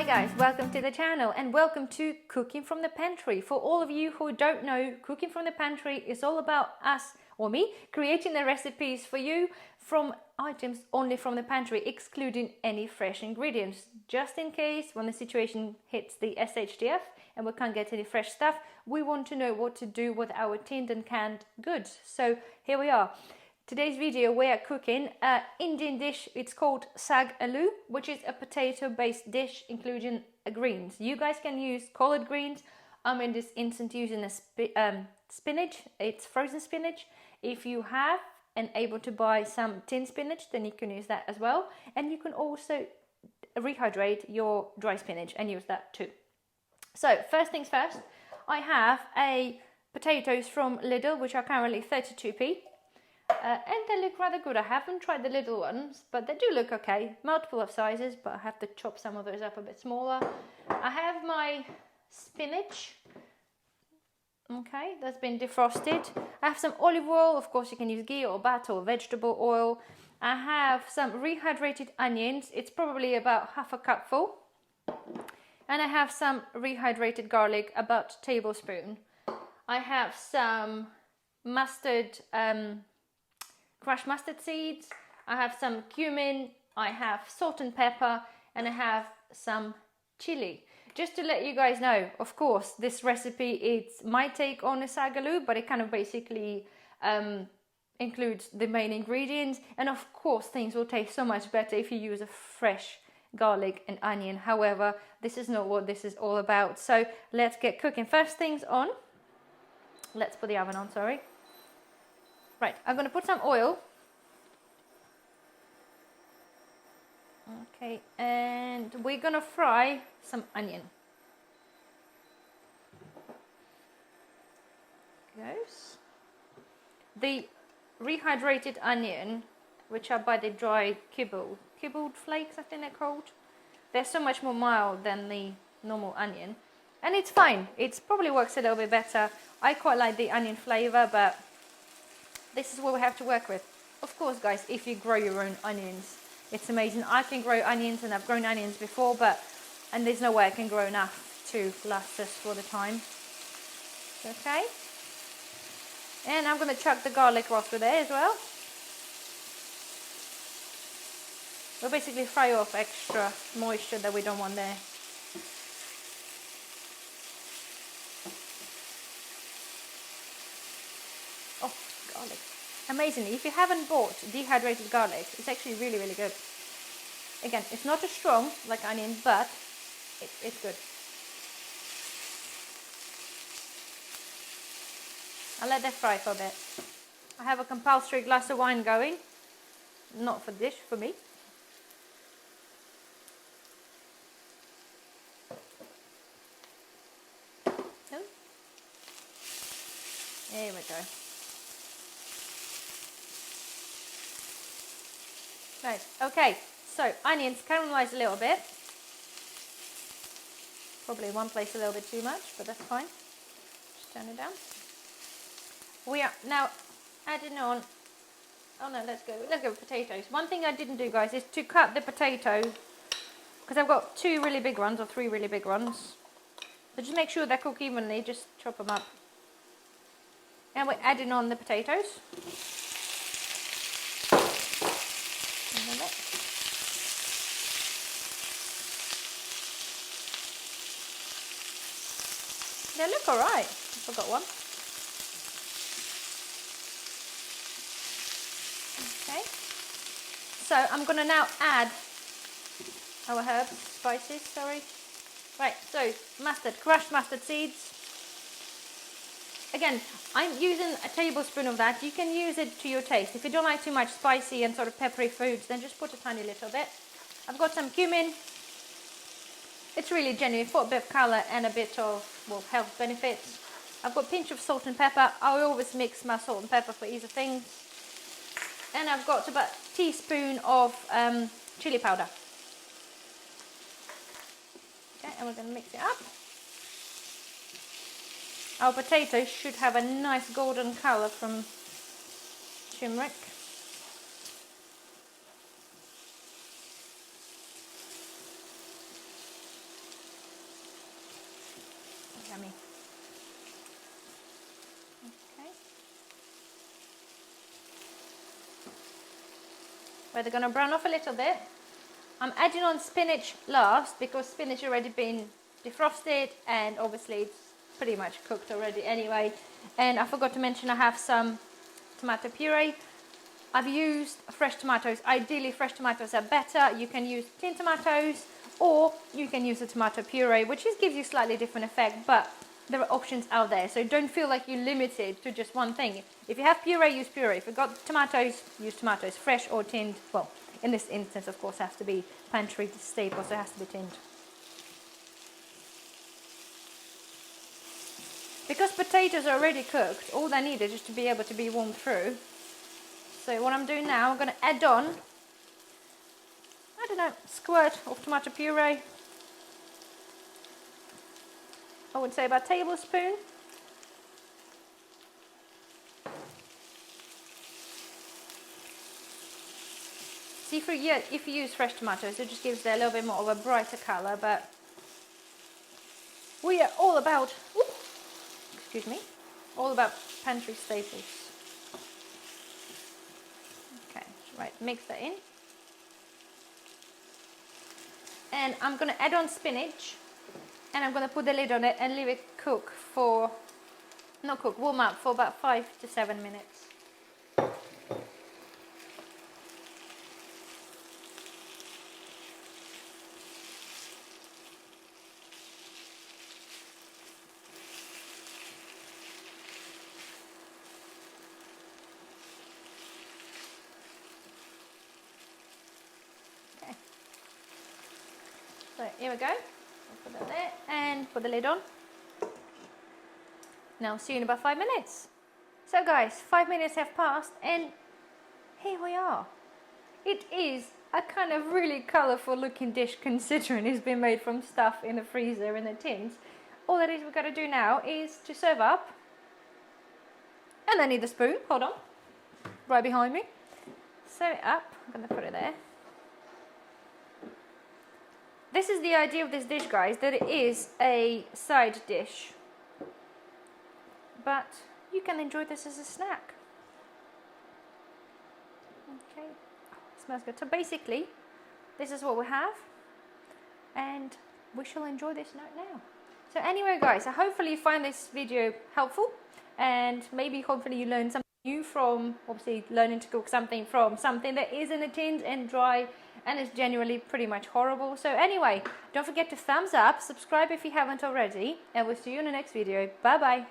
guys, welcome to the channel and welcome to Cooking from the Pantry. For all of you who don't know, Cooking from the Pantry is all about us, or me, creating the recipes for you from items only from the pantry, excluding any fresh ingredients. Just in case when the situation hits the SHDF and we can't get any fresh stuff, we want to know what to do with our tinned and canned goods. So here we are. Today's video we are cooking an Indian dish. It's called sag aloo, which is a potato-based dish including greens. You guys can use collard greens. I'm in this instance using a spinach. It's frozen spinach. If you have and able to buy some tin spinach, then you can use that as well. And you can also rehydrate your dry spinach and use that too. So first things first, I have potatoes from Lidl, which are currently 32p. And they look rather good. I haven't tried the little ones, but they do look okay. Multiple of sizes, but I have to chop some of those up a bit smaller. I have my spinach. Okay, that's been defrosted. I have some olive oil. Of course, you can use ghee or butter or vegetable oil. I have some rehydrated onions. It's probably about half a cup full. And I have some rehydrated garlic, about a tablespoon. I have some mustard, crushed mustard seeds. I have some cumin. I have salt and pepper, and I have some chili. Just to let you guys know, of course, this recipe, it's my take on a sag aloo, but it kind of basically includes the main ingredients. And of course, things will taste so much better if you use a fresh garlic and onion. However, this is not what this is all about. So let's get cooking. First things on. Let's put the oven on, sorry. Right, I'm going to put some oil. Okay, and we're going to fry some onion. Goes. The rehydrated onion, which are by the dry kibbled flakes, I think they're called. They're so much more mild than the normal onion. And it's fine. It probably works a little bit better. I quite like the onion flavor, but this is what we have to work with. Of course, guys, if you grow your own onions, it's amazing. I can grow onions, and I've grown onions before, and there's no way I can grow enough to last us for the time. Okay. And I'm going to chuck the garlic right through there as well. We'll basically fry off extra moisture that we don't want there. Oh, garlic. Amazingly, if you haven't bought dehydrated garlic, it's actually really, really good. Again, it's not as strong like onion, but it's good. I'll let that fry for a bit. I have a compulsory glass of wine going. Not for dish, for me. No? There we go. Right, okay, so onions caramelize a little bit. Probably one place a little bit too much, but that's fine. Just turn it down. We are now adding on, oh no, let's go with potatoes. One thing I didn't do, guys, is to cut the potato, because I've got 2 really big ones or 3 really big ones. So just make sure they cook evenly, just chop them up. And we're adding on the potatoes. They look alright. I forgot one. Okay. So I'm going to now add our herbs, spices, sorry. Right, so mustard, crushed mustard seeds. Again, I'm using a tablespoon of that. You can use it to your taste. If you don't like too much spicy and sort of peppery foods, then just put a tiny little bit. I've got some cumin. It's really genuine for a bit of colour and a bit of, well, health benefits. I've got a pinch of salt and pepper. I always mix my salt and pepper for ease of things. And I've got about a teaspoon of chili powder. Okay, and we're going to mix it up. Our potatoes should have a nice golden colour from turmeric. where they're going to brown off a little bit. I'm adding on spinach last because spinach already been defrosted and obviously it's pretty much cooked already anyway. And I forgot to mention I have some tomato puree. I've used fresh tomatoes. Ideally fresh tomatoes are better. You can use tinned tomatoes or you can use a tomato puree, which just gives you slightly different effect, but there are options out there, so don't feel like you're limited to just one thing. If you have puree, use puree. If you've got tomatoes, use tomatoes, fresh or tinned. Well, in this instance, of course, it has to be Pantry staple, so it has to be tinned. Because potatoes are already cooked, all they need is just to be able to be warmed through. So what I'm doing now, I'm going to add on, I don't know, squirt of tomato puree. I would say about a tablespoon. See, if you use fresh tomatoes, it just gives it a little bit more of a brighter colour, but we are all about, excuse me, all about Pantry staples. Okay, right, mix that in. And I'm going to add on spinach, and I'm going to put the lid on it and leave it cook for, warm up for about 5 to 7 minutes. So here we go, I'll put that there and put the lid on. Now see you in about 5 minutes. So guys, 5 minutes have passed and here we are. It is a kind of really colourful looking dish considering it's been made from stuff in the freezer in the tins. All that is we've got to do now is to serve up. And I need the spoon, hold on, right behind me. Serve it up, I'm going to put it there. This is the idea of this dish, guys, that it is a side dish, but you can enjoy this as a snack. Okay, it smells good. So basically, this is what we have, and we shall enjoy this now. So anyway, guys, so hopefully you find this video helpful, and maybe hopefully you learned something new from, obviously, learning to cook something from something that is in a tin and dry, and it's generally pretty much horrible. So anyway, don't forget to thumbs up, subscribe if you haven't already, and we'll see you in the next video. Bye bye.